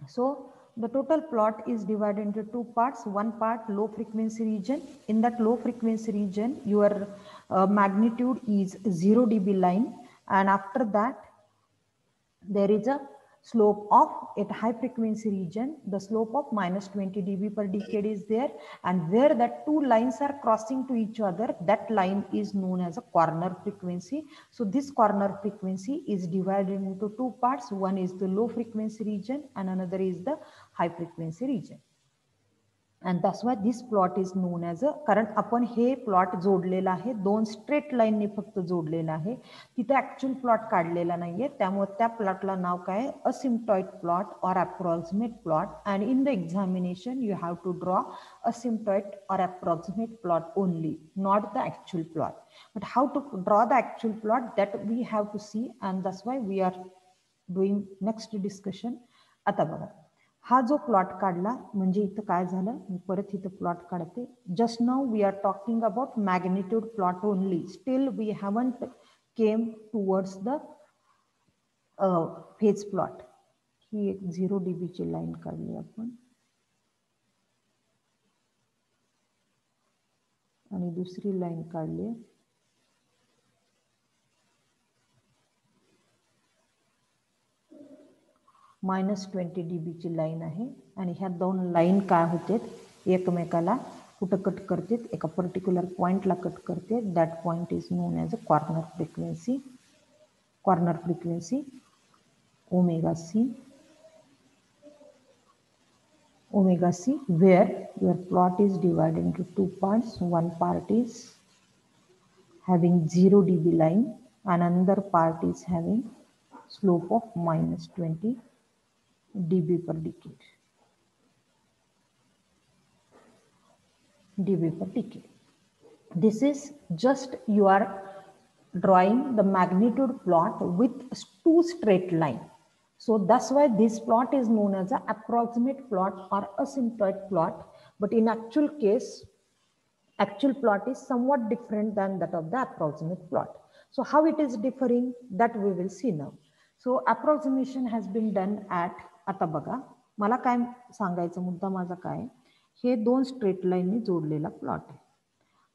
So the total plot is divided into two parts. One part low frequency region. In that low frequency region, your magnitude is 0 dB line, and after that there is a slope of, at high frequency region, the slope of minus 20 dB per decade is there, and where that two lines are crossing to each other, that line is known as a corner frequency. So this corner frequency is divided into two parts. One is the low frequency region and another is the high frequency region. And that's why this plot is known as a, कारण आपण हे plot जोडलेला आहे, दोन straight लाईनने फक्त जोडलेला आहे, तिथे ऍक्च्युअल प्लॉट काढलेला नाहीये, त्यामुळे त्या प्लॉटला नाव काय, असिम्प्टॉइड प्लॉट और approximate plot. And in the examination you have to draw asymptotic और approximate plot only, not the actual plot. But how to draw the actual plot, that we have to see, and that's why we are doing next discussion. आता बघा, हा जो plot काढला म्हणजे इथं काय झालं, मी परत इथं प्लॉट काढते. Just now we are talking about magnitude plot only, still we haven't came towards the phase plot. ही एक 0 dB ची लाईन काढली आपण आणि दुसरी लाईन काढली -20 dB ची लाईन आहे, आणि ह्या दोन लाईन काय होते, एकमेकाला कुठं कट करते, एका पर्टिक्युलर पॉइंटला कट करते. That point is known as a corner frequency. Corner frequency omega c, where your plot is divided into two parts. One part is having 0 dB line and another part is having slope of -20 dB per decade. This is just you are drawing the magnitude plot with two straight line. So that's why this plot is known as an approximate plot or asymptoid plot. But in actual case, actual plot is somewhat different than that of the approximate plot. So how it is differing, that we will see now. So approximation has been done at, आता बघा मला काय सांगायचं मुद्दा माझा काय, हे दोन स्ट्रेट लाईनने जोडलेला प्लॉट आहे.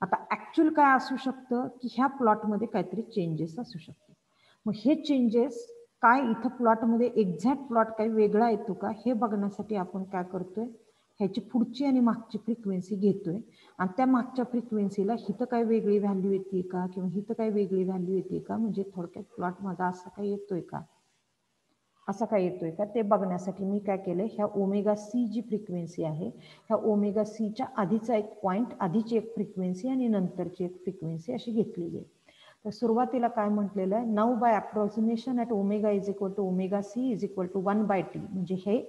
आता ऍक्च्युअल काय असू शकतं की ह्या प्लॉटमध्ये काहीतरी चेंजेस असू शकतात. मग हे चेंजेस काय, इथं प्लॉटमध्ये एक्झॅक्ट प्लॉट काही वेगळा येतो का हे बघण्यासाठी आपण काय करतोय, ह्याची पुढची आणि मागची फ्रिक्वेन्सी घेतोय, आणि त्या मागच्या फ्रिक्वेन्सीला हिथं काय वेगळी व्हॅल्यू येते का किंवा हिथं काय वेगळी व्हॅल्यू येते का, म्हणजे थोडक्यात प्लॉट माझा असा काय येतोय का, असा काय येतोय का ते बघण्यासाठी मी काय केलंय, ह्या ओमेगा सी जी फ्रिक्वेन्सी आहे, ह्या ओमेगा सीच्या आधीचा एक पॉइंट, आधीची एक फ्रिक्वेन्सी आणि नंतरची एक फ्रिक्वेन्सी अशी घेतलेली आहे. तर सुरुवातीला काय म्हटलेलं आहे, now by approximation at omega is equal to omega c is equal to 1/t, म्हणजे हे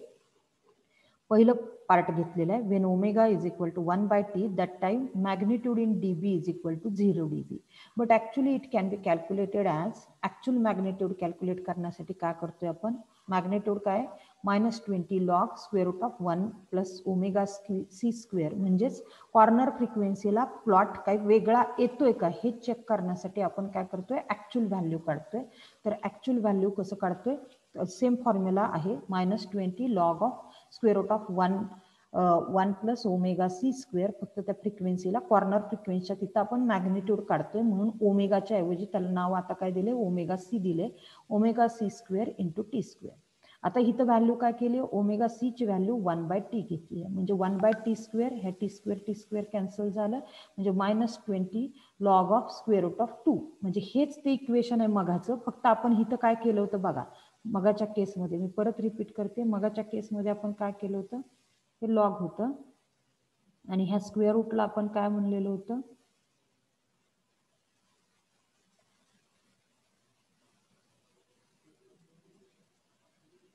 पहिलं पार्ट घेतलेलं आहे. When omega is equal to 1/t, that time magnitude in dB is equal to 0 dB. But actually it can be calculated as, actual magnitude calculate करण्यासाठी काय करतोय आपण, magnitude काय, -20 log square root of 1 plus omega c square, म्हणजेच corner फ्रिक्वेन्सीला plot काही वेगळा येतोय का हे चेक करण्यासाठी आपण काय करतोय, ॲक्च्युअल व्हॅल्यू काढतोय. तर ॲक्च्युअल व्हॅल्यू कसं काढतोय, सेम फॉर्म्युला आहे, -20 log of square root of 1 plus omega c square. फक्त त्या फ्रिक्वेन्सीला कॉर्नर फ्रिक्वेन्सीच्या तिथं आपण मॅग्निट्यूड काढतोय, म्हणून ओमेगाच्या ऐवजी त्याला नाव आता काय दिले, ओमेगा सी दिले, omega c square into t square. आता इथं व्हॅल्यू काय केली, ओमेगा सी ची व्हॅल्यू 1/t घेतली आहे, म्हणजे 1/t स्क्वेअर, ह्या टी स्क्वेअर कॅन्सल झालं, म्हणजे -20 log of square root of 2, म्हणजे हेच ते इक्वेशन आहे मगाचं, फक्त आपण इथं काय केलं होतं बघा, मगाच्या केसमध्ये मी परत रिपीट करते, मगाच्या केसमध्ये आपण काय केलं होतं, हे लॉग होतं आणि ह्या स्क्वेअर रूटला आपण काय म्हणलेलं होतं,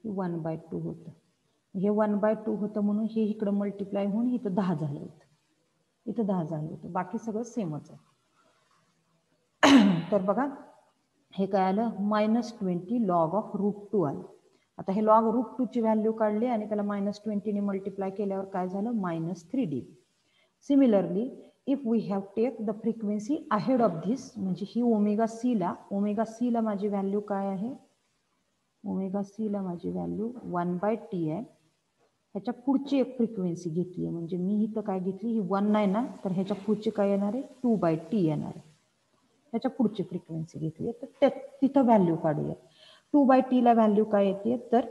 हे 1/2 होतं. हे 1/2 होतं म्हणून हे इकडं मल्टिप्लाय होऊन इथं 10 झालं होतं, इथं 10 झालं होतं, बाकी सगळं सेमच आहे. तर बघा हे काय आलं, -20 log ऑफ √2 आलं. आता हे लॉग √2 ची व्हॅल्यू काढली आणि त्याला -20 ने मल्टिप्लाय केल्यावर काय झालं, -3 dB. Similarly if we have take the frequency ahead of this, म्हणजे ही ओमेगा सी ला माझी व्हॅल्यू काय आहे, ओमेगा सी ला माझी व्हॅल्यू 1/t आहे, ह्याच्या पुढची एक फ्रिक्वेन्सी घेतली आहे, म्हणजे मी इथं काय घेतली, ही 1 नाही ना, तर ह्याच्या पुढची काय येणार आहे, 2/t येणार आहे. ह्याच्या पुढची फ्रिक्वेन्सी घेतली आहे, तर तिथं व्हॅल्यू काढूया. 2/t ला व्हॅल्यू काय येते, तर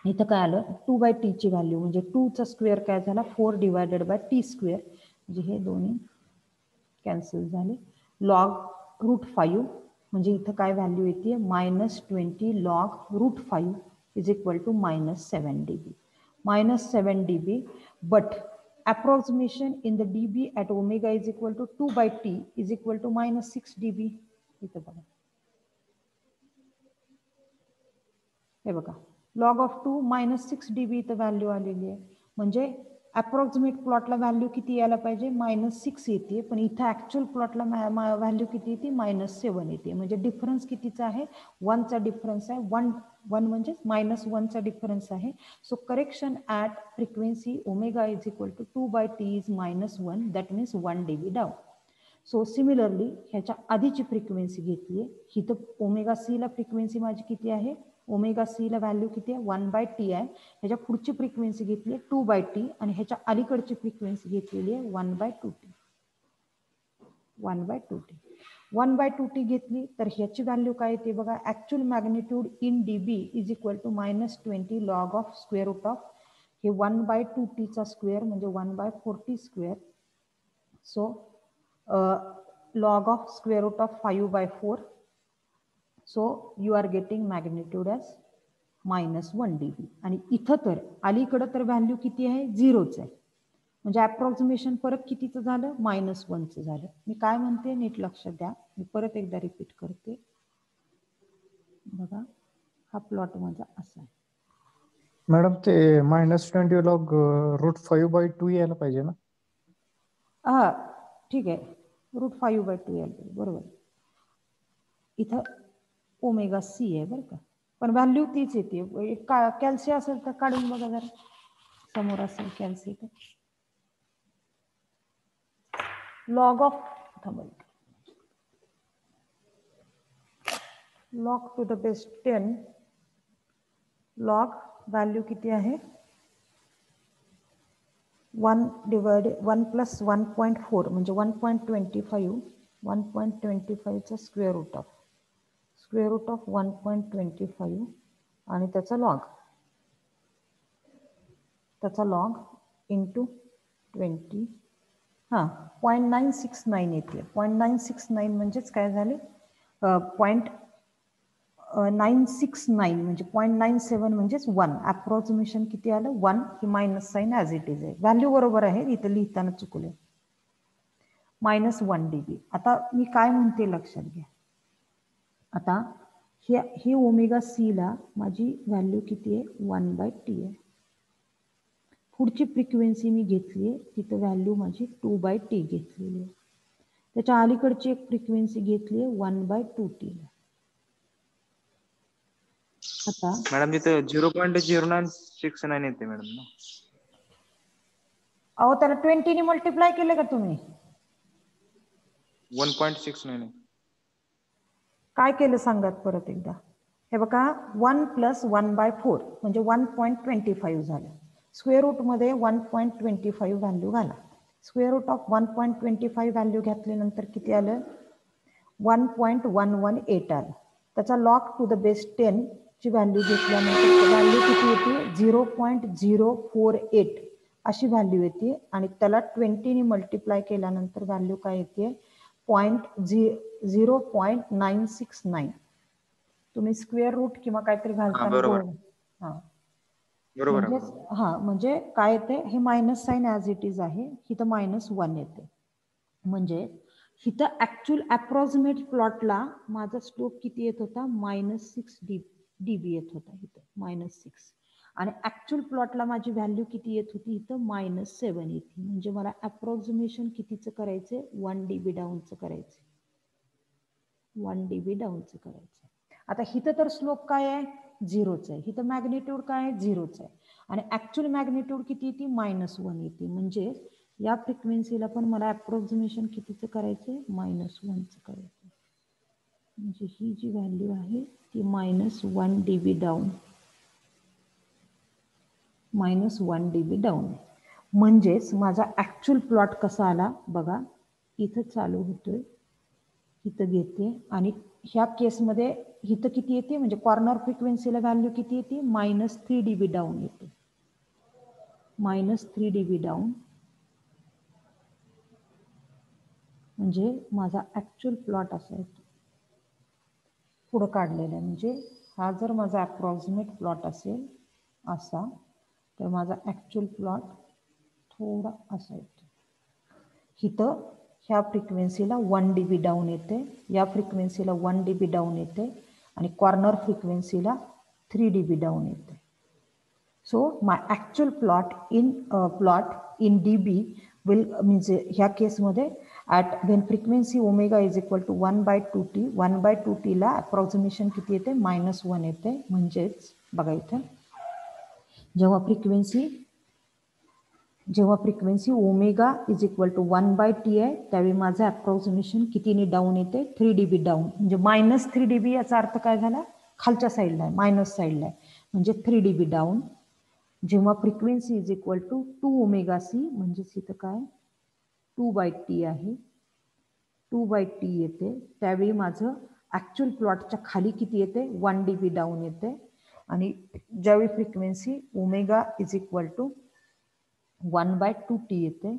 इथं काय आलं, 2/t ची व्हॅल्यू म्हणजे 2 चा स्क्वेअर काय झाला, 4 डिवायडेड बाय t स्क्वेअर, म्हणजे हे दोन्ही कॅन्सल झाले. लॉग √5 म्हणजे इथं काय व्हॅल्यू येते, -20 log √5 is equal to -7 dB. -7 dB, but approximation in the dB at omega is equal to 2/t is equal to -6 dB. इथं बघा, हे बघा, log of 2 -6 dB इथं व्हॅल्यू आलेली आहे. म्हणजे अप्रॉक्सिमेट प्लॉटला व्हॅल्यू किती यायला पाहिजे, -6 येते, पण इथं ऍक्च्युअल प्लॉटला व्हॅल्यू किती येते, -7 येते. म्हणजे डिफरन्स कितीचा आहे, 1 चा डिफरन्स आहे. 1 म्हणजे -1 चा डिफरन्स आहे. So correction at frequency omega is equal to 2/t is -1, that means 1 dB down. So similarly ह्याच्या आधीची फ्रिक्वेन्सी घेतली आहे, ही तर ओमेगा सी ला फ्रिक्वेन्सी माझी किती आहे, ओमेगा सी ला व्हॅल्यू किती आहे, 1/t आहे. ह्याच्या पुढची फ्रिक्वेन्सी घेतली आहे 2/t, आणि ह्याच्या अलीकडची फ्रिक्वेन्सी घेतलेली आहे 1/2t. 1/2t घेतली तर ह्याची व्हॅल्यू काय येते बघा, actual magnitude in dB is equal to -20 log of square root of हे 1/2t चा स्क्वेअर म्हणजे 1/4t स्क्वेअर. सो log of square root of 5/4. So you are getting magnitude as -1 dB. आणि इथं तर अलीकडं तर व्हॅल्यू किती आहे, 0च आहे. म्हणजे अप्रॉक्सिमेशन परत कितीचं झालं, -1चं झालं. मी काय म्हणते नीट लक्षात द्या, मी परत एकदा रिपीट करते. बघा, हा प्लॉट माझा असा आहे. मॅडम ते -20 log √5/2 यायला पाहिजे ना. हा ठीक आहे, √5/2 यायला पाहिजे, बरोबर. इथं ओमेगा सी आहे बरं का, पण व्हॅल्यू तीच येते. कॅल्सी असेल तर काढून बघा जरा, समोर असेल कॅल्सी तर. Log of log to the base 10 log value किती आहे, 1 + 1.4 म्हणजे 1.25. 1.25 चा स्क्वेअर रूट ऑफ 1.25 आणि त्याचा लॉग इंटू 20. हां, 0.969 येते. 0.969 म्हणजेच काय झाले, 0.969 म्हणजे 0.97 म्हणजेच 1. अप्रॉक्सिमेशन किती आलं, 1. ही minus sign as it is आहे. व्हॅल्यू बरोबर आहे, इथं लिहिताना चुकले, -1 dB. आता मी काय म्हणते लक्षात घ्या. आता हे ओमेगा सी ला माझी व्हॅल्यू किती आहे, 1/t आहे. पुढची फ्रिक्वेन्सी मी घेतली आहे, तिथं व्हॅल्यू माझी 2/t घेतलेली आहे. त्याच्या अलीकडची एक फ्रिक्वेन्सी घेतली आहे 1/2t ला. आता मॅडम तिथं 0.0969 येते मॅडम ना. अहो त्याला 20 ने मल्टिप्लाय केलं का तुम्ही, 1.69. काय केलं सांगा परत एकदा. हे बघा, 1 + 1/4 म्हणजे 1.25 झालं. स्क्वेअर रूट मध्ये 1.25 व्हॅल्यू घाला. स्क्वेअर रूट ऑफ 1.25 व्हॅल्यू घातल्यानंतर किती आलं, 1.118 आलं. त्याचा लॉग टू द बेस 10 ची व्हॅल्यू घेतल्यानंतर व्हॅल्यू किती येते, 0.048 अशी व्हॅल्यू येते. आणि त्याला 20 ने मल्टिप्लाय केल्यानंतर व्हॅल्यू काय येते, 0.969. तुम्ही स्क्वेअर रूट किंवा काहीतरी घालताना बरोबर. हां बरोबर आहे, म्हणजे हां म्हणजे काय येते, हे minus sign as it is आहे, इथं -1 येते. म्हणजे इथं ऍक्च्युअल अप्रॉक्सिमेट प्लॉटला माझा स्लोप किती येत होता, -6 dB येत होता इथं, -6. आणि ऍक्च्युअल प्लॉटला माझी व्हॅल्यू किती येत होती, इथं -7 येते. म्हणजे मला अप्रॉक्सिमेशन कितीचं करायचंय, 1 dB डाऊनचं करायचं, 1 dB डाऊनचं करायचं. आता इथं तर स्लोप काय आहे, 0च आहे. इथं मॅग्निट्यूड काय आहे, 0च आहे. आणि ऍक्च्युअल मॅग्निट्यूड किती येते, -1 येते. म्हणजे या फ्रिक्वेन्सीला पण मला अप्रॉक्सिमेशन कितीचं करायचंय, -1चं करायचं. म्हणजे ही जी व्हॅल्यू आहे ती -1 dB डाऊन. -1 dB डाऊन आहे. म्हणजेच माझा ॲक्च्युअल प्लॉट कसा आला बघा, इथं चालू होतोय, इथं घेते आणि ह्या केसमध्ये इथं किती येते म्हणजे कॉर्नर फ्रिक्वेन्सीला व्हॅल्यू किती येते -3 dB डाऊन येते. -3 dB डाऊन म्हणजे माझा ॲक्च्युअल प्लॉट असा येतो पुढं काढलेला आहे. म्हणजे हा जर माझा अप्रॉक्सिमेट प्लॉट असेल असा, तर माझा ॲक्च्युअल प्लॉट थोडा असा येतो. इथं ह्या फ्रिक्वेन्सीला 1 dB डाऊन येते, या फ्रिक्वेन्सीला 1 dB डाऊन येते आणि कॉर्नर फ्रिक्वेन्सीला 3 dB डाऊन येते. So my actual plot in dB will means ह्या केसमध्ये at when frequency omega is equal to 1/2t 1/2t ला अप्रॉक्सिमेशन किती येते -1 येते. म्हणजेच बघा इथे जेव्हा frequency omega is equal to 1/t आहे त्यावेळी माझं अप्रॉक्सिमेशन कितीने डाऊन येते 3 dB डाऊन. म्हणजे -3 dB याचा अर्थ काय झाला, खालच्या साईडला आहे, मायनस साईडला आहे, म्हणजे 3 dB डाऊन. जेव्हा frequency is equal to 2 omega c म्हणजेच इथं काय 2/t आहे, 2/t येते त्यावेळी माझं ॲक्च्युअल प्लॉटच्या खाली किती येते 1 dB डाऊन येते. आणि ज्यावेळी frequency omega is equal to 1/2t येते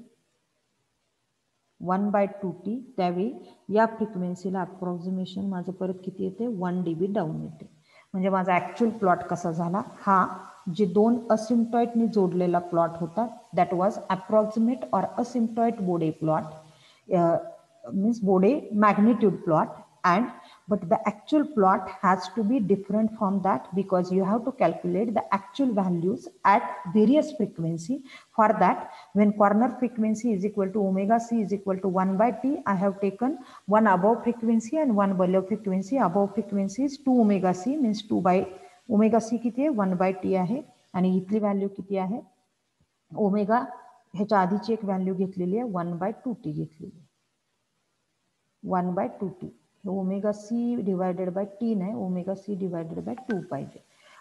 1/2t त्यावेळी या फ्रिक्वेन्सीला अप्रॉक्सिमेशन माझं परत किती येते 1 dB डाऊन येते. म्हणजे माझा ॲक्च्युअल प्लॉट कसा झाला, हा जे दोन असिम्प्टॉइडनी जोडलेला प्लॉट होता that was approximate or asymptotic Bode plot means Bode magnitude plot, but the actual plot has to be different from that because you have to calculate the actual values at various frequency. For that, when corner frequency is equal to omega c is equal to 1/t, I have taken one above frequency and one below frequency. Above frequency is 2 omega c means 2 by omega c किती आहे 1/t आहे आणि इथली value किती आहे omega ह्याच्या आधीची एक व्हॅल्यू घेतलेली आहे 1/2t घेतलेली आहे 1/2t. Omega c divided by t नाही, ओमेगा सी डिवायडेड बाय 2 पाहिजे.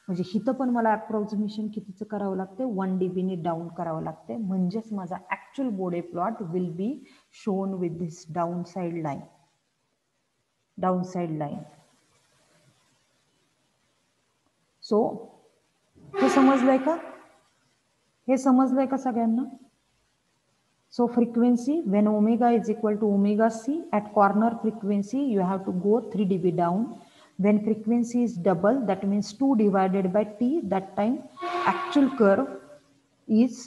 म्हणजे इथं पण मला अप्रॉक्सिमेशन कितीचं करावं लागते 1 dB ने डाऊन करावं लागते. म्हणजेच माझा actual Bode plot will be shown with this down side line. So हे समजलंय का, सगळ्यांना? So frequency when omega is equal to omega c at corner frequency you have to go 3 dB down. When frequency is double that means 2 divided by t, that time actual curve is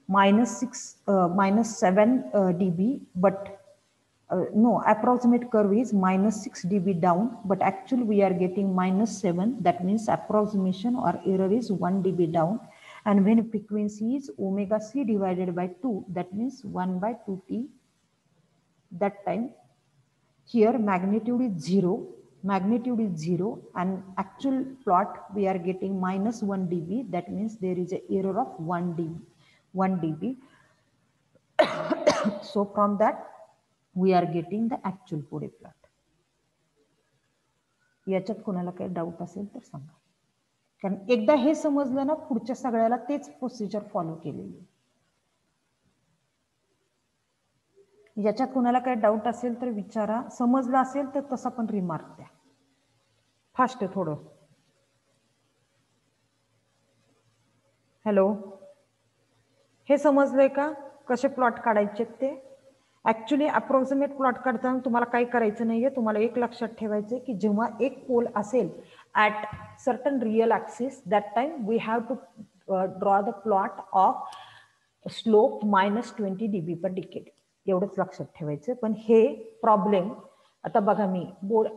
-7 dB but no, approximate curve is -6 dB down but actually we are getting -7, that means approximation or error is 1 dB down. And when frequency is omega c divided by 2, that means 1/2t, that time here magnitude is 0 and actual plot we are getting -1 dB, that means there is a error of 1 dB. So from that we are getting the actual Bode plot. याच्यात कोणाला काही doubt असेल तर सांगा, कारण एकदा हे समजलं ना पुढच्या सगळ्याला तेच प्रोसिजर फॉलो केलेली. याच्यात कोणाला काही डाऊट असेल तर विचारा, समजलं असेल तर तसा पण रिमार्क द्या. फास्ट आहे थोडं. हॅलो, हे समजलंय का कसे प्लॉट काढायचे ते? ऍक्च्युली अप्रॉक्सिमेट प्लॉट काढताना तुम्हाला काही करायचं नाहीये, तुम्हाला एक लक्षात ठेवायचं की जेव्हा एक पोल असेल at certain real axis that time we have to draw the plot of slope -20 dB per decade, एवढंच लक्षात ठेवायचं. पण हे प्रॉब्लेम आता बघा मी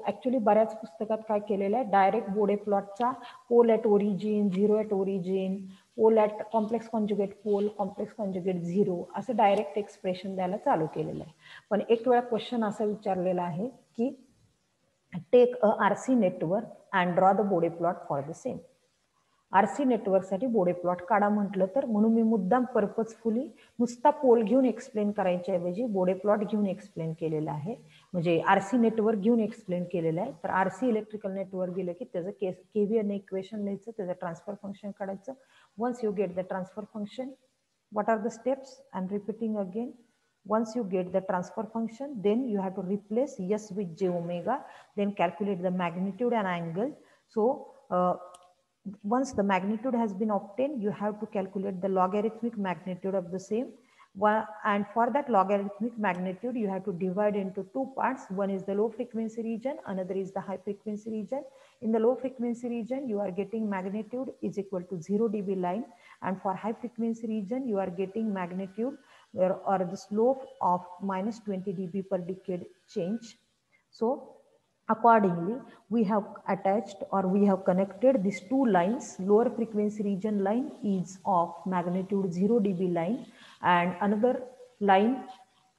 ऍक्च्युली बऱ्याच पुस्तकात काय केलेलं आहे, डायरेक्ट बोडे प्लॉटचा pole at origin, 0 at origin, pole at complex conjugate pole, complex conjugate 0 असं डायरेक्ट एक्सप्रेशन द्यायला चालू केलेलं आहे. पण एक वेळा क्वेश्चन असा विचारलेला आहे की take a RC network and draw the Bode plot for the same. RC नेटवर्कसाठी बोडे प्लॉट काढा म्हटलं तर, म्हणून मी मुद्दाम पर्पजफुली नुसता पोल घेऊन एक्सप्लेन करायच्या ऐवजी बोडे प्लॉट घेऊन एक्सप्लेन केलेलं आहे. म्हणजे आरसी नेटवर्क घेऊन एक्सप्लेन केलेलं आहे. तर आरसी इलेक्ट्रिकल नेटवर्क गेलं की त्याचं केव्हीएन इक्वेशन लिहायचं, त्याचं ट्रान्सफर फंक्शन काढायचं. Once you get the transfer function, what are the steps? I'm repeating again. Once you get the transfer function, then you have to replace S with j omega, then calculate the magnitude and angle. So once the magnitude has been obtained, you have to calculate the logarithmic magnitude of the same. And for that logarithmic magnitude, you have to divide into two parts. One is the low frequency region, another is the high frequency region. In the low frequency region, you are getting magnitude is equal to 0 dB line, and for high frequency region, you are getting magnitude or the slope of minus 20 dB per decade change. So accordingly, we have attached or we have connected these two lines. Lower frequency region line is of magnitude 0 dB line, and another line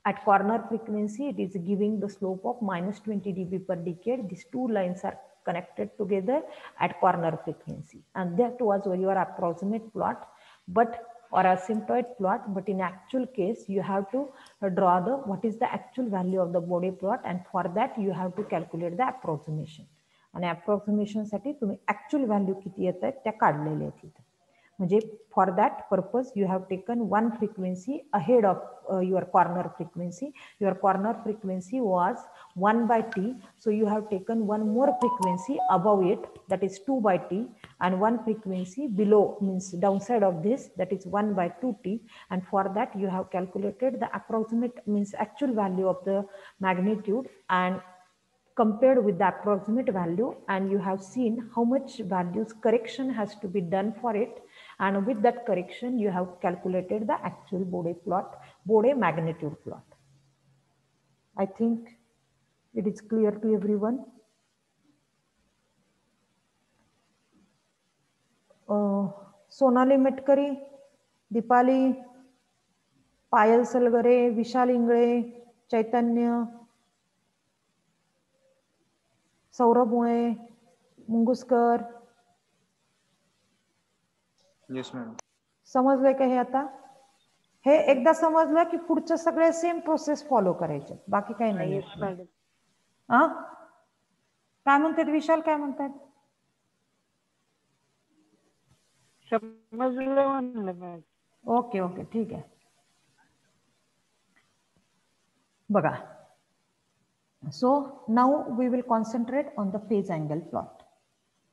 at corner frequency, it is giving the slope of minus 20 dB per decade. These two lines are connected together at corner frequency, and that was your approximate plot, but or asymptoid plot. But in actual case, you have to draw the what is the actual value of the body plot, and for that you have to calculate the approximation. आणि approximation साठी तुम्ही actual value किती येत आहेत त्या काढलेल्या आहेत इथे. म्हणजे for that purpose you have taken one frequency ahead of your corner frequency. Your corner frequency was 1 by t, so you have taken one more frequency above it, that is 2 by t, and one frequency below, means downside of this, that is 1 by 2t, and for that you have calculated the approximate, means actual value of the magnitude and compared with the approximate value, and you have seen how much values correction has to be done for it, and with that correction you have calculated the actual Bode magnitude plot. I think it is clear to everyone. Sonali Metkari, Deepali, पायल सलगरे, विशाल इंगळे, चैतन्य, सौरभ मुळे, मुंगुसकर. Yes madam. समजलंय का हे? आता हे एकदा समजलं की पुढचे सगळे सेम प्रोसेस फॉलो करायचे, बाकी काही नाही. काय म्हणतात विशाल, काय म्हणतात? ओके ओके ठीक आहे. बघा, so now we will concentrate on the phase angle plot.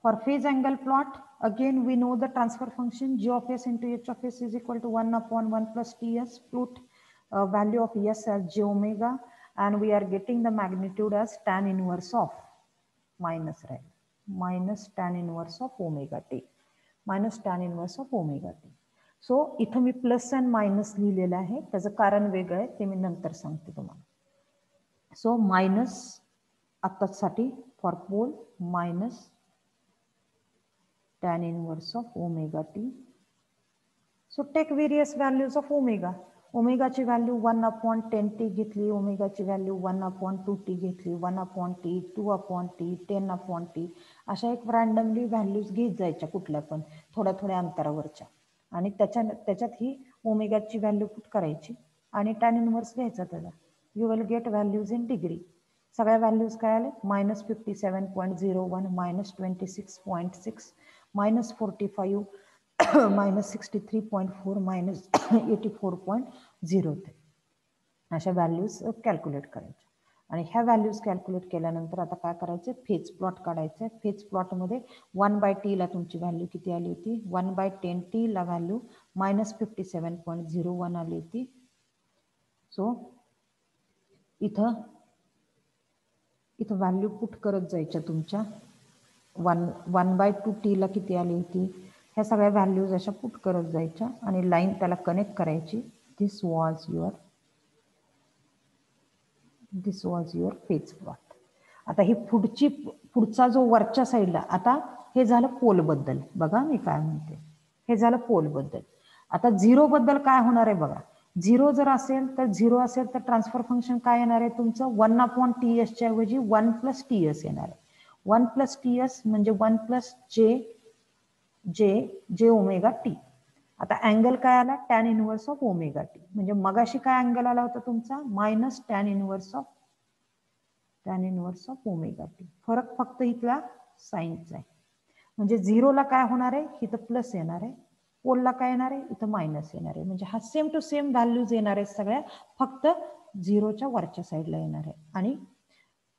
For phase angle plot, again we know the transfer function g of s into h of s is equal to 1 upon 1 plus ts. Put value of s as j omega, and we are getting the magnitude as tan inverse of minus tan inverse of omega t, minus tan inverse of omega t. So इथं मी plus and minus लिहिलेलं आहे, त्याचं कारण वेगळं आहे, ते मी नंतर सांगते तुम्हाला. सो मायनस आतासाठी for pole minus tan inverse of omega t. So take various values of omega. ओमेगाची व्हॅल्यू 1 upon 10t घेतली, ओमेगाची व्हॅल्यू 1 upon 2t घेतली, 1 upon t, 2 upon t, 10 upon t, अशा एक रँडमली व्हॅल्यूज घेत जायच्या कुठल्या पण थोड्या थोड्या अंतरावरच्या, आणि त्याच्यात ही ओमेगाची व्हॅल्यू पुट करायची आणि tan इनवर्स घ्यायचा त्याला. You will get values in degree. सगळ्या व्हॅल्यूज काय आले? -57.01, -26.6, -45, -63.4, -84.03 अशा व्हॅल्यूज कॅल्क्युलेट करायच्या. आणि ह्या व्हॅल्यूज कॅल्क्युलेट केल्यानंतर आता काय करायचे? फेज प्लॉट काढायचे. फेज प्लॉटमध्ये 1/t ला तुमची व्हॅल्यू किती आली होती? 1/10t ला व्हॅल्यू -57.01 आली होती. सो इथं व्हॅल्यू पुट करत जायच्या तुमच्या. 1/2t ला किती आली होती? ह्या सगळ्या व्हॅल्यूज अशा पुट करत जायच्या आणि लाईन त्याला कनेक्ट करायची. दिस वॉज युअर फेज प्लॉट. आता ही पुढचा जो वरच्या साईडला, आता हे झालं पोल बद्दल. बघा मी काय म्हणते, हे झालं पोल बद्दल. आता झिरो बद्दल काय होणार आहे बघा. झिरो जर असेल तर ट्रान्सफर फंक्शन काय येणार आहे तुमचं? 1 upon ts च्या ऐवजी 1 plus ts येणार आहे. 1 plus ts म्हणजे 1 plus j j omega t. आता अँगल काय आला, tan inverse of omega t. म्हणजे मगाशी काय अँगल आला होता तुमचा, minus tan inverse of omega t. फरक फक्त इथला साईनचा आहे. म्हणजे झिरोला काय होणार आहे, इथं प्लस येणार आहे, पोलला काय येणार आहे, इथं मायनस येणार आहे. म्हणजे हा सेम टू सेम व्हॅल्यूज येणार आहेत सगळ्या, फक्त झिरोच्या वरच्या साईडला येणार आहे. आणि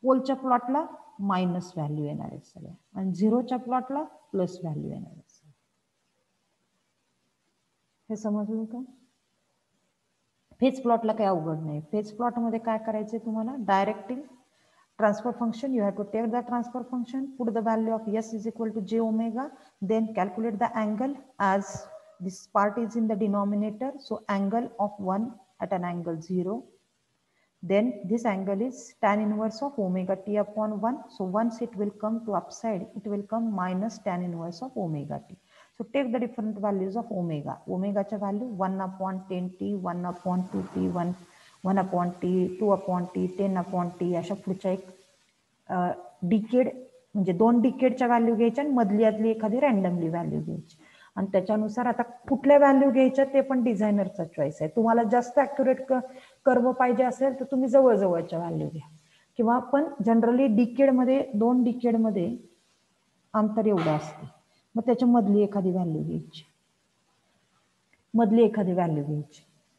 पोलच्या प्लॉटला मायनस व्हॅल्यू येणार आहेत सगळ्या, आणि झिरोच्या प्लॉटला प्लस व्हॅल्यू येणार आहेत. हे समजलं का? फेज प्लॉटला काही अवघड नाही. फेज प्लॉट मध्ये काय करायचंय तुम्हाला, directly transfer function, you have to take the transfer function, put the value of s is equal to j omega, then calculate the angle as this part is in the denominator, so angle of 1 at an angle 0, then this angle is tan inverse of omega t upon 1, so once it will come to upside, it will come minus tan inverse of omega t. So take the different values of omega. Omega चा value 1 upon 10t, 1 upon 2t, 1 upon t, 2 upon t, 10 upon t, अशा पुढच्या एक decade म्हणजे 2 डिकेडच्या value घ्यायच्या आणि मधल्यातली एखादी randomly value घ्यायची. आणि त्याच्यानुसार आता कुठल्या व्हॅल्यू घ्यायच्या ते पण डिझायनरचा चॉईस आहे. तुम्हाला जास्त ॲक्युरेट कर्व पाहिजे असेल तर तुम्ही जवळजवळच्या व्हॅल्यू घ्या, किंवा आपण जनरली डिकेडमध्ये 2 डिकेडमध्ये अंतर एवढं असते, मग त्याच्या मधली एखादी व्हॅल्यू घ्यायची,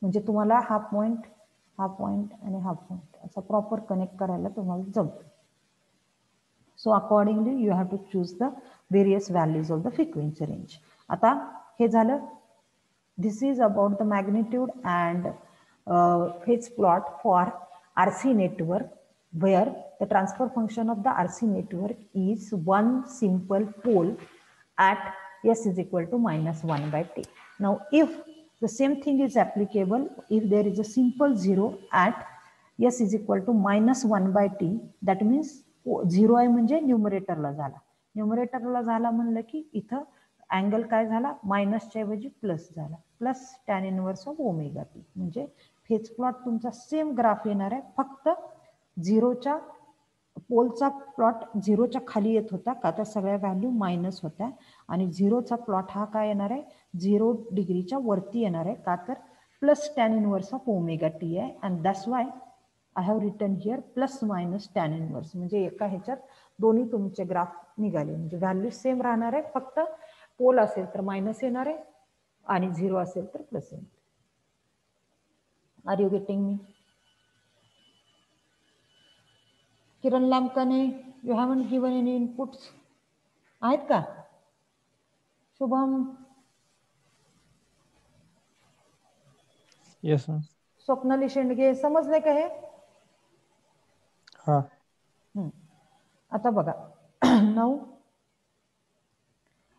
म्हणजे तुम्हाला हा पॉइंट आणि हा पॉइंट असा प्रॉपर कनेक्ट करायला तुम्हाला जमतं. So accordingly you have to choose the various values of the frequency range. आता हे झालं, this is about the magnitude and phase plot for RC network, where the transfer function of the RC network is one simple pole at s is equal to minus 1 by t. Now if the same thing is applicable, if there is a simple zero at s is equal to minus 1 by t, that means zero आहे म्हणजे न्यूमरेटरला झाला. न्यूमरेटरला झाला म्हणलं की इथं angle काय झाला, मायनसच्या ऐवजी प्लस झाला, plus tan inverse of omega t. म्हणजे फेज प्लॉट तुमचा सेम ग्राफ येणार आहे, फक्त झिरोच्या पोलचा प्लॉट झिरोच्या खाली येत होता का तर सगळ्या व्हॅल्यू मायनस होत्या, आणि झिरोचा प्लॉट हा काय येणार आहे, 0 डिग्रीच्या वरती येणार आहे का तर plus tan inverse of omega T आहे. And that's why I have written here plus minus tan inverse. म्हणजे एका ह्याच्यात दोन्ही तुमचे ग्राफ निघाले, म्हणजे व्हॅल्यू सेम राहणार आहे, फक्त पोल असेल तर मायनस येणार आहे आणि झिरो असेल तर प्लस येणार. Are you getting me? Kiran Lambkane, you haven't given any inputs आहेत का? Shubham, yes ma'am. स्वप्नाली शेंडगे, समजले का हे? हा. आता बघा, now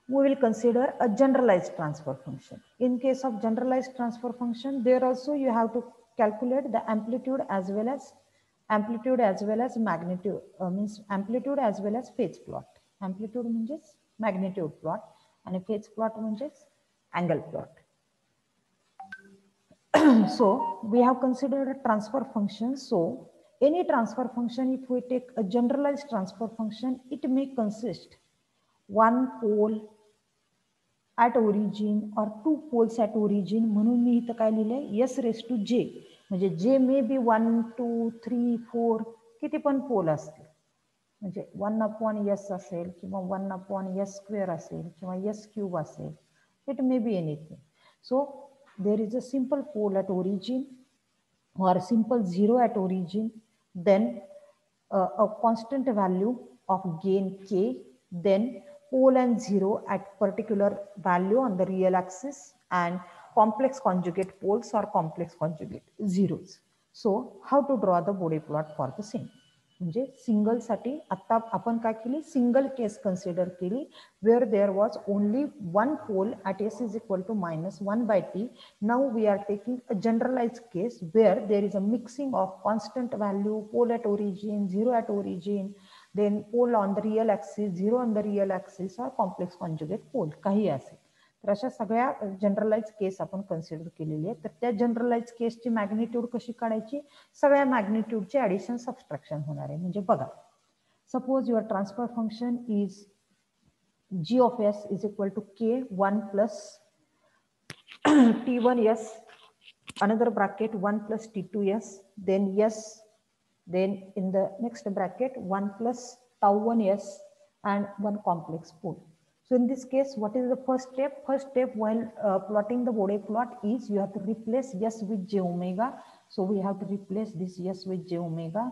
we will consider a generalized transfer function. In case of generalized transfer function, there also you have to calculate the amplitude as well as magnitude, means amplitude as well as phase plot. Amplitude म्हणजेच magnitude plot आणि phase plot म्हणजेच angle plot. So we have considered a transfer function. So any transfer function, if we take a generalized transfer function, it may consist one pole at origin or two poles at origin. म्हणून मी इथं काय लिहिलंय, s raised to j, म्हणजे j may be 1 2 3 4 किती पण pole असतील, म्हणजे 1/s असेल किंवा 1/s स्क्वेअर असेल किंवा s क्यूब असेल, it may be anything. So there is a simple pole at origin or simple zero at origin, then a constant value of gain k, then pole and zero at particular value on the real axis, and complex conjugate poles or complex conjugate zeros. So how to draw the Bode plot for the same? म्हणजे single साठी आता आपण काय केली, single case consider केली, where there was only one pole at s is equal to -1 by t. Now we are taking a generalize case where there is a mixing of constant value, pole at origin, zero at origin, then pole on the real axis, zero on the real axis, और complex conjugate pole काही असेल. तर अशा सगळ्या generalise केस आपण consider केलेली आहे. तर त्या जनरलाइज केसची मॅग्निट्यूड कशी काढायची, सगळ्या मॅग्निट्यूडचे ॲडिशन सबस्ट्रॅक्शन होणार आहे. म्हणजे बघा, suppose your transfer function is g of s is equal to k 1 plus t1s, another bracket 1 plus t2s, then s, then in the next bracket 1 plus tau 1s and one complex pole. So in this case, what is the first step? First step while plotting the Bode plot is you have to replace s with j omega. So we have to replace this s with j omega.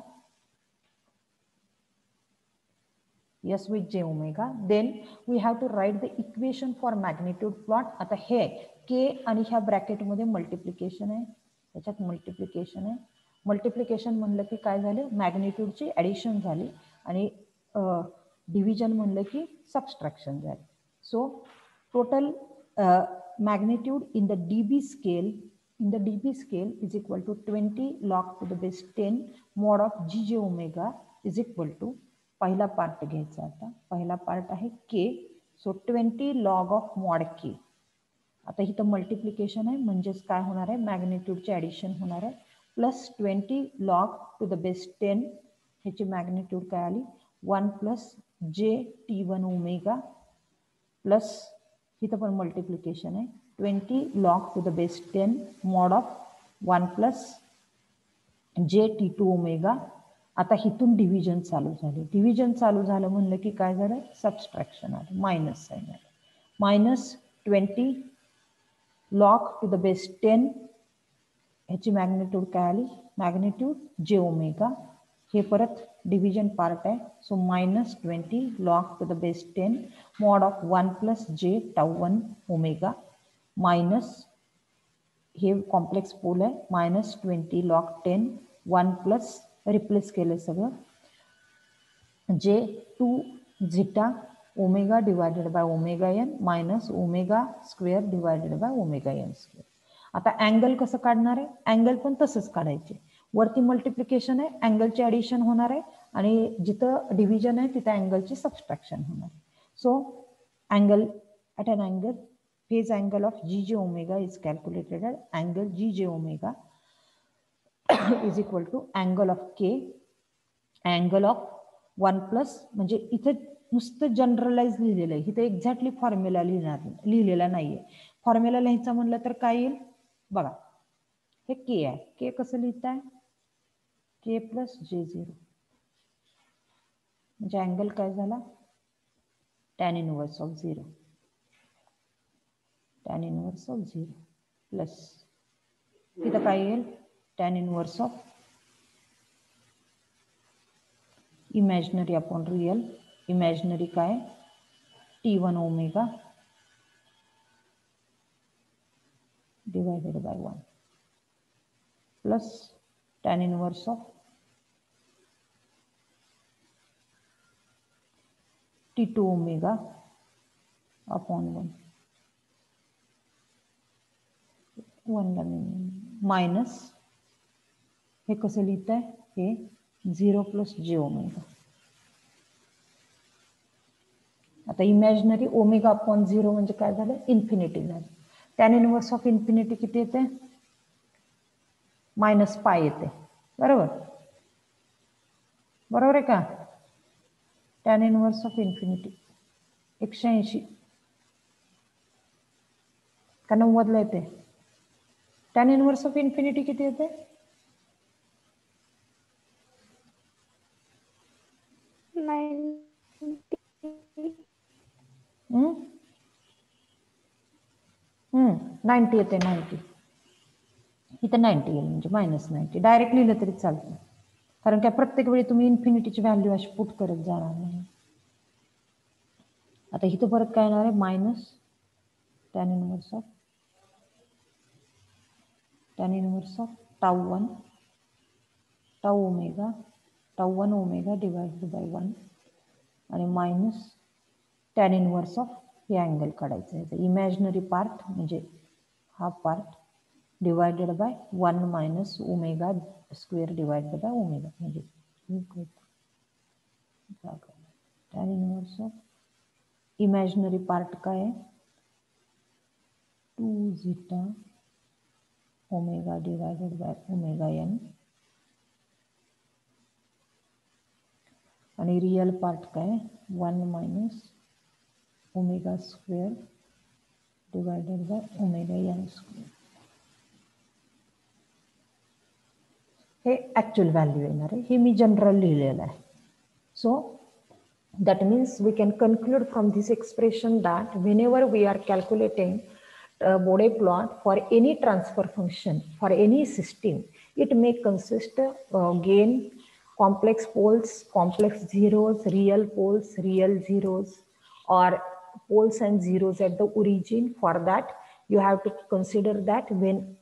S with j omega. Then we have to write the equation for magnitude plot. आता हे k आणि ह्या bracket मध्ये multiplication आहे, याच्यात multiplication आहे. Multiplication म्हणलं की काय झालं, मॅग्निट्यूडची ऍडिशन झाली आणि डिव्हिजन म्हणलं की सबस्ट्रॅक्शन झाली. So total magnitude in the dB scale is equal to 20 log to the base 10 mod of gj omega is equal to, पहिला पार्ट घ्यायचा. आता पहिला पार्ट आहे k, so 20 log of mod k. आता इथं मल्टिप्लिकेशन आहे म्हणजेच काय होणार आहे, मॅग्निट्यूडचे ऍडिशन होणार आहे, plus 20 log to the base 10, ह्याची मॅग्निट्यूड काय आली 1 plus j t1 omega, plus इथं पण मल्टिप्लिकेशन आहे 20 log to the base 10 mod of 1 plus j t2 ओमेगा. आता हिथून डिव्हिजन चालू झाले, डिव्हिजन चालू झालं म्हणलं की काय झालं, सबस्ट्रॅक्शन आलं, मायनस साइन आलं, minus 20 log to the base 10, ह्याची मॅग्निट्यूड काय आली, मॅग्निट्यूड जे ओमेगा, हे परत डिव्हिजन पार्ट आहे, so minus 20 log to the base 10 mod of 1 plus j tau 1 omega, minus हे कॉम्प्लेक्स पोल आहे, मायनस 20 log 10 1 प्लस रिप्लेस केले सगळं j 2 zeta omega divided by omega n minus omega square divided by omega n square. आता angle कसं काढणार आहे, angle पण तसंच काढायचे, वरती मल्टिप्लिकेशन आहे, अँगलचे ऍडिशन होणार आहे आणि जिथं डिव्हिजन आहे तिथं अँगलची सबस्ट्रॅक्शन होणार आहे. So angle at an angle phase angle of G J omega is calculated at angle G J omega is equal to angle of k, angle of 1 plus, म्हणजे इथे नुसतं जनरलाइज लिहिलेलं आहे, इथे एक्झॅक्टली फॉर्म्युला लिहिलेला नाहीये. फॉर्म्युला लिहायचा म्हणलं तर काय येईल बघा, हे के आहे, के कसं लिहिताय, के प्लस जे झिरो, म्हणजे अँगल काय झाला tan inverse of 0, tan inverse of 0 plus इथं काय येईल tan inverse of imaginary upon real, imaginary काय t1 omega divided by 1 plus tan inverse of t2 omega upon 1 minus हे कसं लिहिताय, हे 0 प्लस जे ओमेगा. आता इमॅजिनरी ओमेगा अपॉन 0 म्हणजे काय झालं, इन्फिनिटी झाली. टॅन इनवर्स ऑफ इन्फिनिटी किती येते, मायनस पाय येते, बरोबर, बरोबर आहे का. टॅन इनवर्स ऑफ इन्फिनिटी 180 का 90 येते, टॅन इनवर्स ऑफ इन्फिनिटी किती येते, नाईन्टी येते, 90 इथं 90 येईल म्हणजे मायनस 90, डायरेक्ट लिहिलं तरी चालतं, कारण काय प्रत्येक वेळी तुम्ही इन्फिनिटीची व्हॅल्यू अशी पुट करत जाणार नाही. आता इथं परत काय येणार आहे, minus tan inverse of tau 1 tau one omega divided by 1 आणि मायनस टॅन इनवर्स ऑफ हे अँगल काढायचं आहे, इमॅजिनरी पार्ट म्हणजे हा part divided by 1 minus omega square divided by omega, म्हणजे tan inverse of imaginary part काय आहे 2 zeta omega divided by omega N आणि रियल पार्ट काय 1 minus omega square divided by omega n square. हे actual value येणार आहे, हे मी general लिहिलेलं आहे. So that means we can conclude from this expression that whenever we are calculating a Bode plot for any transfer function for any system, it may consist gain, complex poles, complex zeros, real poles, real zeros, or poles and zeros at the origin. For that you have to consider that when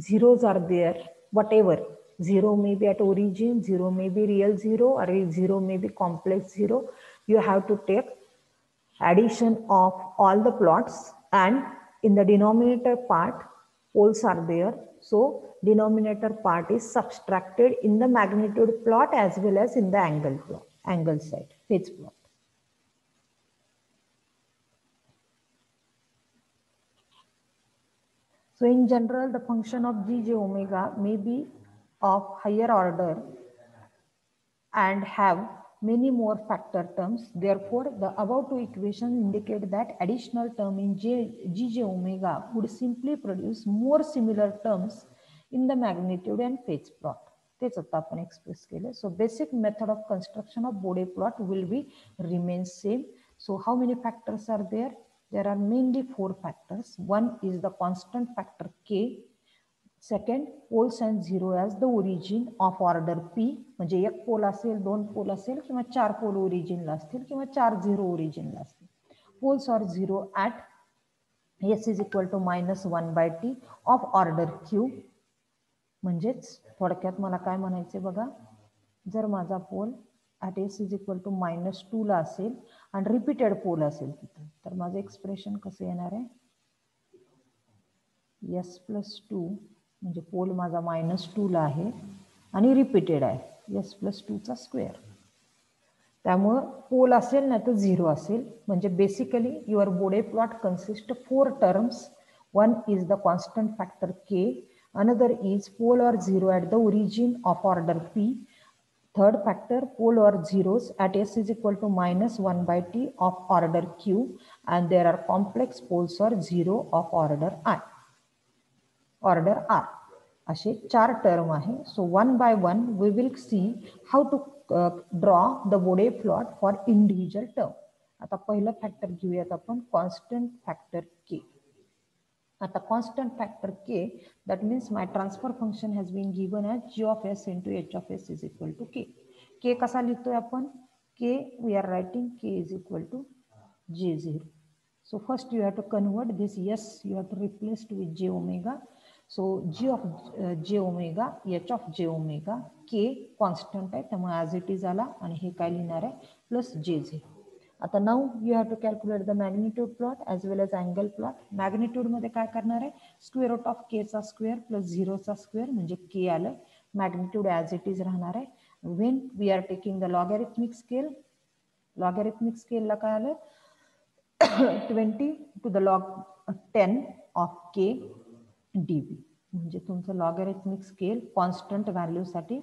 zeros are there, whatever, zero may be at origin, zero may be real zero, or zero may be complex zero, you have to take addition of all the plots, and in the denominator part poles are there, so denominator part is subtracted in the magnitude plot as well as in the angle plot, angle side, phase plot. So in general, the function of Gj omega may be of higher order and have many more factor terms. Therefore, the above two equations indicate that additional term in Gj omega would simply produce more similar terms in the magnitude and phase plot. तेच आता आपण express केले. So basic method of construction of Bode plot will be remain same. So how many factors are there? There are mainly 4 factors. One is the constant factor k. Second, poles and zero as the origin of order p. म्हणजे एक pole असेल, दोन pole असेल, किंवा 4 pole ओरिजिनला असतील, किंवा 4 zero ओरिजिनला असतील. Poles or zero at s is equal to -1/t of order q. म्हणजेच थोडक्यात मला काय म्हणायचे बघा, जर माझा pole at s is equal to -2 ला असेल आणि रिपीटेड पोल असेल तिथं, तर माझं एक्सप्रेशन कसं येणार आहे, s + 2 म्हणजे पोल माझा -2 ला आहे आणि रिपीटेड आहे, s + 2 चा स्क्वेअर. त्यामुळे पोल असेल ना तर झिरो असेल. म्हणजे basically your Bode plot consist 4 terms. One is the constant factor k, another is pole or zero at the origin of order p. Third factor, pole or zeros at s is equal to -1/t of order q, and there are complex poles or zero of order I. Order R. असे 4 term आहे. So one by one we will see how to draw the Bode plot for individual term. आता पहिलं factor घेऊयात आपण, constant factor k. आता constant factor k, that means my transfer function has been given as g of s into h of s is equal to k. k कसा लिहितोय आपण, k we are writing k is equal to j0. So first you have to convert this s, you have to replace it with j omega. So g of j omega, h of j omega, k constant आहे त्यामुळे as it is आला, आणि हे काय लिहिणार आहे plus j0. आता now you have to calculate the magnitude plot as well as angle plot. Magnitude मध्ये काय करणार आहे, स्क्वेअर रूट ऑफ k चा स्क्वेअर प्लस 0 चा स्क्वेअर म्हणजे k आलं. मॅग्निट्यूड ॲज इट इज राहणार आहे. When we are taking the logarithmic scale, logarithmic स्केलला काय आलं 20 to the log 10 of k dB. म्हणजे तुमचं लॉगॅरिथमिक स्केल कॉन्स्टंट व्हॅल्यू साठी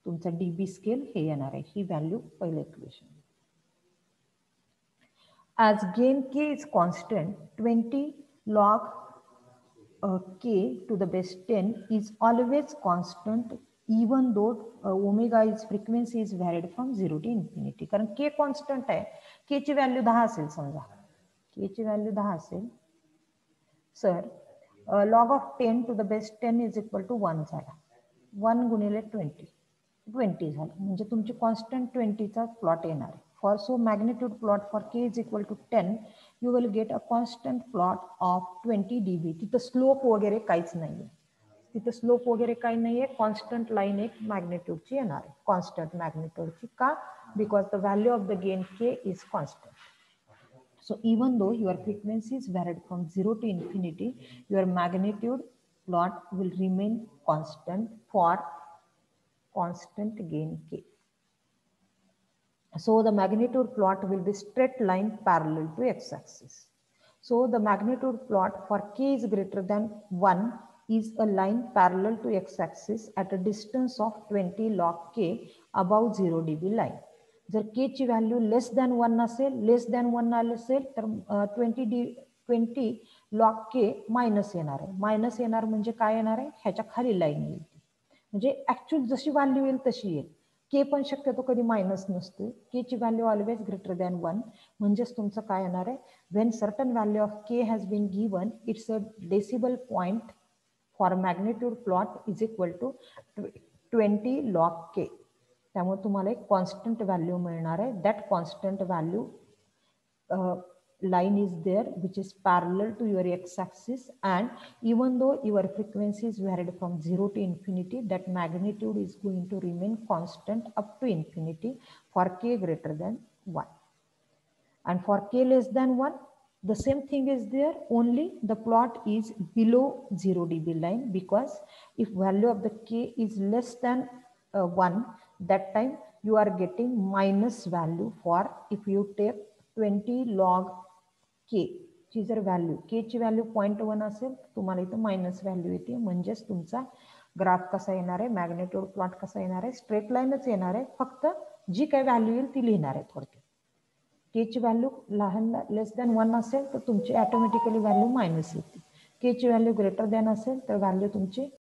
तुमचं dB स्केल हे येणार आहे. ही व्हॅल्यू पहिलं equation. As gain k is constant, 20 log k to the base 10 is always constant even though omega is frequency is varied from 0 to infinity. कारण k constant आहे, k ची value 10 असेल, समजा k ची व्हॅल्यू 10 असेल, sir log of 10 to the base 10 is equal to 1 झाला, 1 गुणिले 20 झालं, म्हणजे तुमची कॉन्स्टंट 20 चा प्लॉट येणार आहे. For so magnitude plot for k is equal to 10, you will get a constant plot of 20 dB. तिथं स्लोप वगैरे काहीच नाहीये, तिथं स्लोप वगैरे काही नाहीये, कॉन्स्टंट लाईन एक मॅग्निट्यूडची येणार आहे, कॉन्स्टंट मॅग्निट्यूडची. का? Because the value of the gain k is constant. So even though your frequency is varied from 0 to infinity, your magnitude plot will remain constant for constant gain k. So the magnitude plot will be straight line parallel to x-axis. So the magnitude plot for k is greater than 1 is a line parallel to x-axis at a distance of 20 log k above 0 dB line. जर के ची value लेस than 1 असेल, लेस than 1 असेल तर 20 log k minus येणार आहे. Minus येणार म्हणजे काय येणार आहे, ह्याच्या खाली लाईन येईल, म्हणजे ऍक्च्युअल जशी व्हॅल्यू येईल तशी येईल. के पण शक्यतो कधी मायनस नसते. के ची व्हॅल्यू ऑलवेज ग्रेटर दॅन 1. म्हणजेच तुमचं काय येणार आहे, when certain value of k has been given, it's a decibel point for magnitude plot is equal to 20 log k. त्यामुळे तुम्हाला एक कॉन्स्टंट व्हॅल्यू मिळणार आहे. That constant value line is there which is parallel to your x-axis, and even though your frequency is varied from 0 to infinity, that magnitude is going to remain constant up to infinity for k greater than 1. And for k less than 1, the same thing is there, only the plot is below 0 dB line, because if value of the k is less than 1, that time you are getting minus value. For if you take 20 log k ची जर value, के ची value 0.1 असेल तुम्हाला इथं minus value येते. म्हणजेच तुमचा graph कसा येणार आहे, मॅग्नेट्यूड प्लॉट कसा येणार आहे, स्ट्रेट लाईनच येणार आहे, फक्त जी काही व्हॅल्यू येईल ती लिहिणार आहे थोडक्यात. के ची व्हॅल्यू लहान लेस दॅन 1 असेल तर तुमची ऑटोमॅटिकली व्हॅल्यू मायनस येते. के ची व्हॅल्यू ग्रेटर दॅन असेल तर व्हॅल्यू तुमची